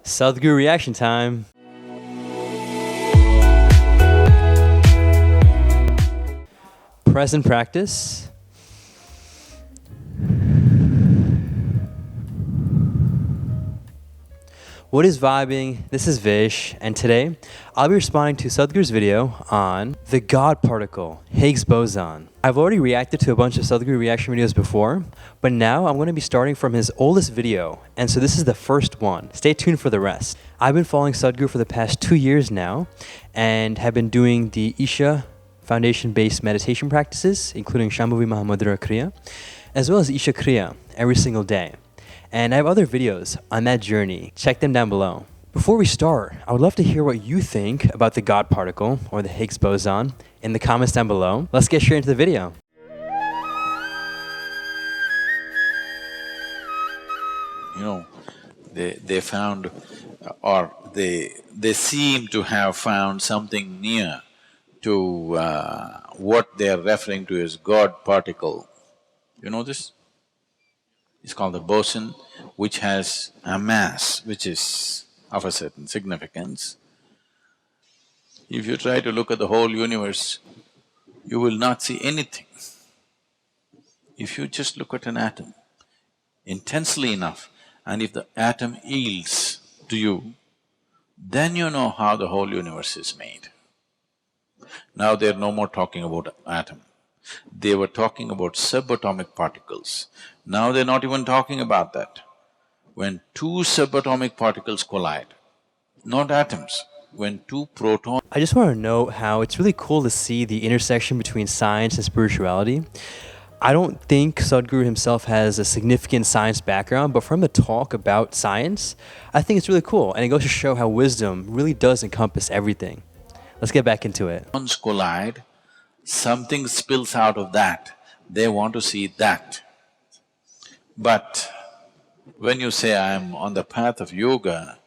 Sadhguru reaction time. Present practice. What is vibing? This is Vish, and today I'll be responding to Sadhguru's video on the God particle, Higgs Boson. I've already reacted to a bunch of Sadhguru reaction videos before, but now I'm going to be starting from his oldest video, and so this is the first one. Stay tuned for the rest. I've been following Sadhguru for the past 2 years now, and have been doing the Isha Foundation-based meditation practices, including Shambhavi Mahamudra Kriya, as well as Isha Kriya every single day. And I have other videos on that journey. Check them down below. Before we start, I would love to hear what you think about the God particle, or the Higgs boson, in the comments down below. Let's get straight into the video. You know, they found, or they seem to have found something near to what they are referring to as God particle. You know this? It's called the boson, which has a mass which is of a certain significance. If you try to look at the whole universe, you will not see anything. If you just look at an atom intensely enough, and if the atom yields to you, then you know how the whole universe is made. Now they're no more talking about atom. They were talking about subatomic particles. Now they're not even talking about that. When two subatomic particles collide, not atoms, when two protons… I just want to note how it's really cool to see the intersection between science and spirituality. I don't think Sadhguru himself has a significant science background, but from the talk about science, I think it's really cool, and it goes to show how wisdom really does encompass everything. Let's get back into it. collide, something spills out of that, they want to see that. But when you say, I'm on the path of yoga,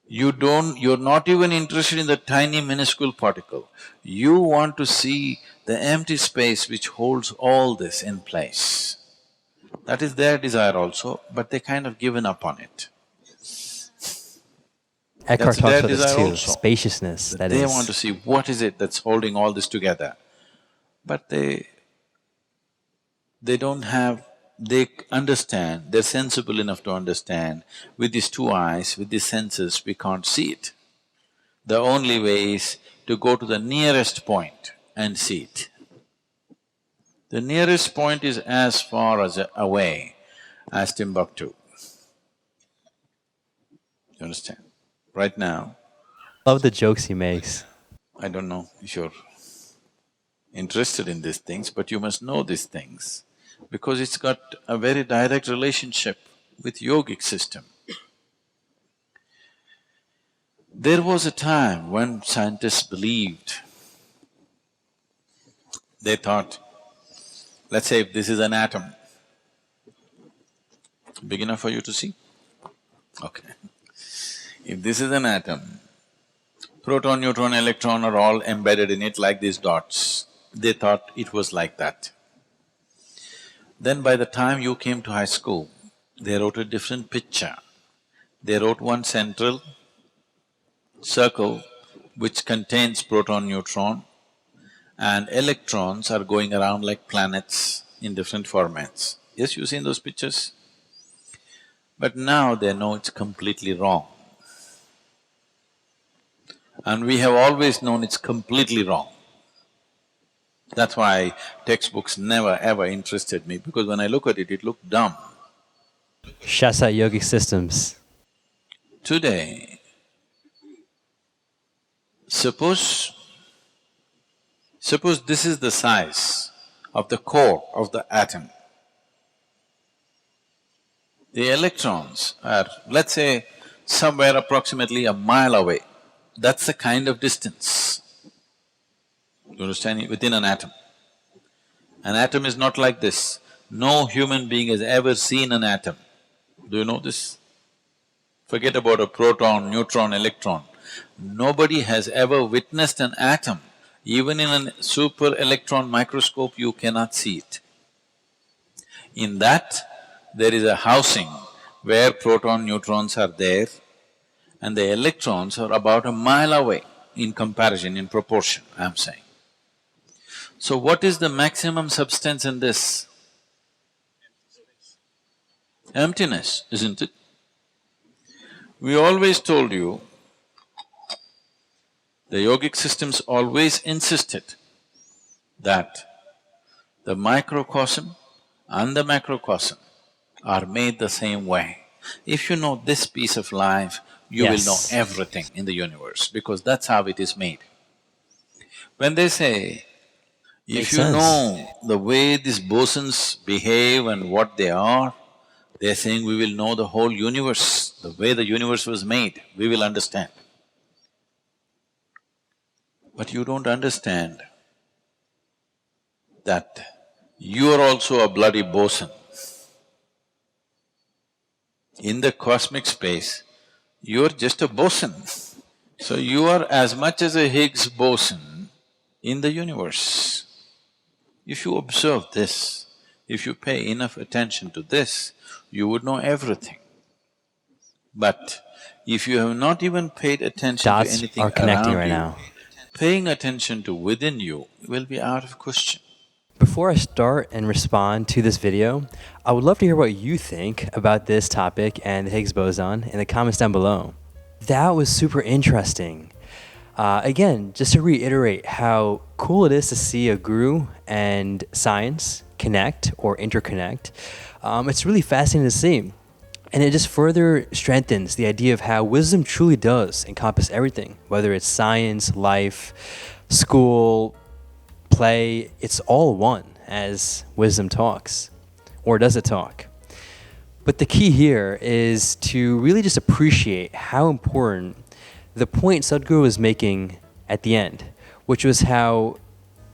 you're not even interested in the tiny minuscule particle. You want to see the empty space which holds all this in place. That is their desire also, but they kind of given up on it. Eckhart talks about this too, also. spaciousness, that They is. want to see what is it that's holding all this together. But they don't have… they understand, they're sensible enough to understand, with these two eyes, with these senses, we can't see it. The only way is to go to the nearest point and see it. The nearest point is as far as away as Timbuktu. You understand? Right now, Love the jokes he makes. I don't know if you're interested in these things, but you must know these things because it's got a very direct relationship with yogic system. There was a time when scientists believed, they thought, let's say if this is an atom, big enough for you to see? Okay. If this is an atom, proton, neutron, electron are all embedded in it like these dots. They thought it was like that. Then by the time you came to high school, they wrote a different picture. They wrote one central circle which contains proton, neutron, and electrons are going around like planets in different formats. Yes, you've seen those pictures? But now they know it's completely wrong. And we have always known it's completely wrong. That's why textbooks never ever interested me, because when I look at it, it looked dumb. Shouts out yogic systems. Today, suppose this is the size of the core of the atom. The electrons are, let's say, somewhere approximately a mile away. That's the kind of distance. You understand? Within an atom. An atom is not like this. No human being has ever seen an atom. Do you know this? Forget about a proton, neutron, electron. Nobody has ever witnessed an atom. Even in a super electron microscope, you cannot see it. In that, there is a housing where proton, neutrons are there, and the electrons are about a mile away in comparison, in proportion, I'm saying. So what is the maximum substance in this? Emptiness, isn't it? We always told you, the yogic systems always insisted that the microcosm and the macrocosm are made the same way. If you know this piece of life, you will know everything in the universe, because that's how it is made. When they say, if you know the way these bosons behave and what they are, they're saying we will know the whole universe, the way the universe was made, we will understand. But you don't understand that you are also a bloody boson. In the cosmic space, you're just a boson. So you are as much as a Higgs boson in the universe. If you observe this, if you pay enough attention to this, you would know everything. But if you have not even paid attention to anything around you, paying attention to within you will be out of question. Before I start and respond to this video, I would love to hear what you think about this topic and the Higgs boson in the comments down below. That was super interesting. Again, just to reiterate how cool it is to see a guru and science connect or interconnect. It's really fascinating to see. And it just further strengthens the idea of how wisdom truly does encompass everything, whether it's science, life, school, play, it's all one as wisdom talks. Or does it talk? But the key here is to really just appreciate how important the point Sadhguru was making at the end, which was how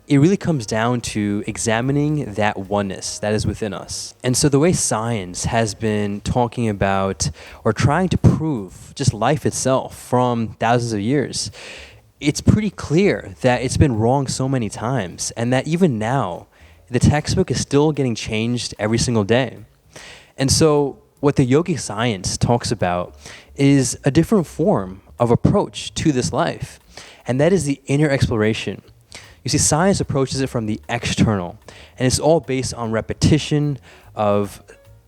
it really comes down to examining that oneness that is within us. And so the way science has been talking about or trying to prove just life itself from thousands of years, it's pretty clear that it's been wrong so many times, and that even now, the textbook is still getting changed every single day. And so what the yogic science talks about is a different form of approach to this life, and that is the inner exploration. You see, science approaches it from the external, and it's all based on repetition of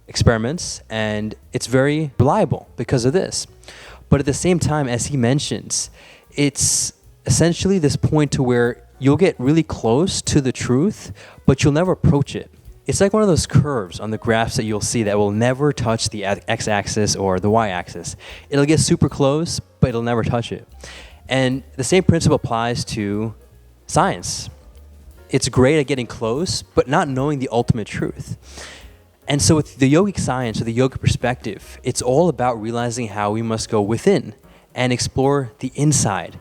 experiments, and it's very reliable because of this. But at the same time, as he mentions, it's essentially this point to where you'll get really close to the truth, but you'll never approach it. It's like one of those curves on the graphs that you'll see that will never touch the x-axis or the y-axis. It'll get super close, but it'll never touch it. And the same principle applies to science. It's great at getting close, but not knowing the ultimate truth. And so with the yogic science or the yogic perspective, it's all about realizing how we must go within and explore the inside,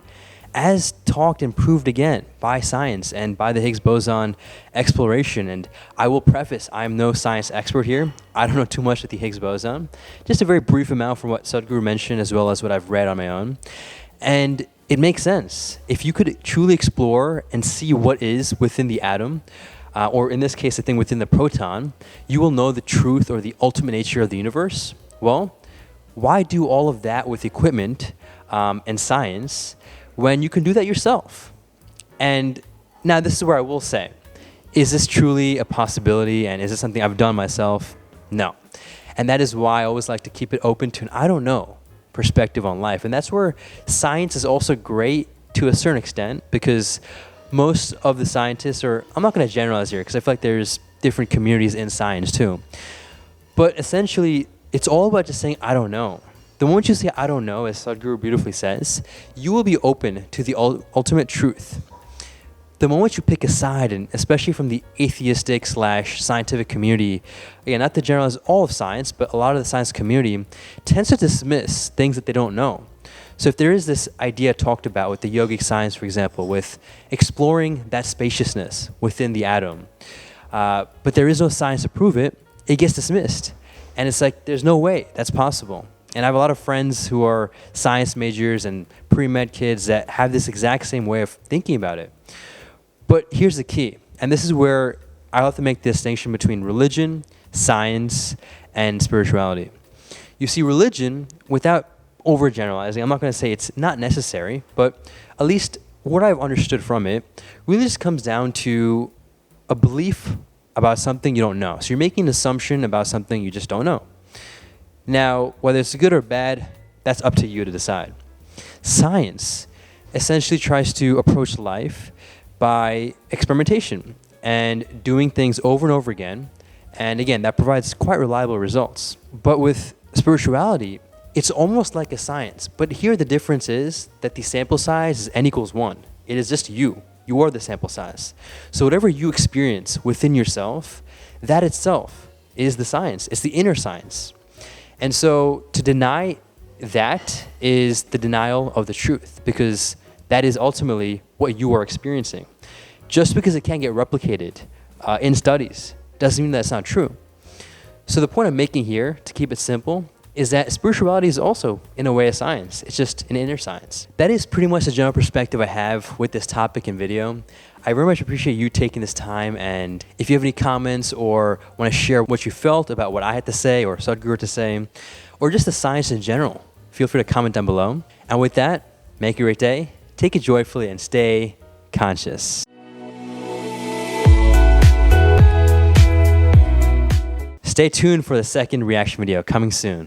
as talked and proved again by science and by the Higgs boson exploration. And I will preface, I'm no science expert here. I don't know too much of the Higgs boson, just a very brief amount from what Sadhguru mentioned as well as what I've read on my own. And it makes sense. If you could truly explore and see what is within the atom, or in this case, the thing within the proton, you will know the truth or the ultimate nature of the universe. Well, why do all of that with equipment and science when you can do that yourself? And now this is where I will say, is this truly a possibility, and is this something I've done myself? No. And that is why I always like to keep it open to an I don't know perspective on life. And that's where science is also great to a certain extent, because most of the scientists, or I'm not going to generalize here because I feel like there's different communities in science too, but essentially it's all about just saying I don't know. The moment you say I don't know, as Sadhguru beautifully says, you will be open to the ultimate truth. The moment you pick a side, and especially from the atheistic / scientific community, again, not to generalize all of science, but a lot of the science community tends to dismiss things that they don't know. So if there is this idea talked about with the yogic science, for example, with exploring that spaciousness within the atom, but there is no science to prove it, it gets dismissed. And it's like, there's no way that's possible. And I have a lot of friends who are science majors and pre-med kids that have this exact same way of thinking about it. But here's the key, and this is where I have to make the distinction between religion, science, and spirituality. You see, religion, without overgeneralizing. I'm not going to say it's not necessary, but at least what I've understood from it really just comes down to a belief about something you don't know. So you're making an assumption about something you just don't know. Now, whether it's good or bad, that's up to you to decide. Science essentially tries to approach life by experimentation and doing things over and over again. And again, that provides quite reliable results. But with spirituality, it's almost like a science. But here the difference is that the sample size is n=1. It is just you. You are the sample size. So whatever you experience within yourself, that itself is the science. It's the inner science. And so to deny that is the denial of the truth, because that is ultimately what you are experiencing. Just because it can't get replicated in studies doesn't mean that's not true. So the point I'm making here, to keep it simple, is that spirituality is also, in a way, a science. It's just an inner science. That is pretty much the general perspective I have with this topic and video. I very much appreciate you taking this time, and if you have any comments or want to share what you felt about what I had to say or Sadhguru to say, or just the science in general, feel free to comment down below. And with that, make a great day, take it joyfully, and stay conscious. Stay tuned for the second reaction video coming soon.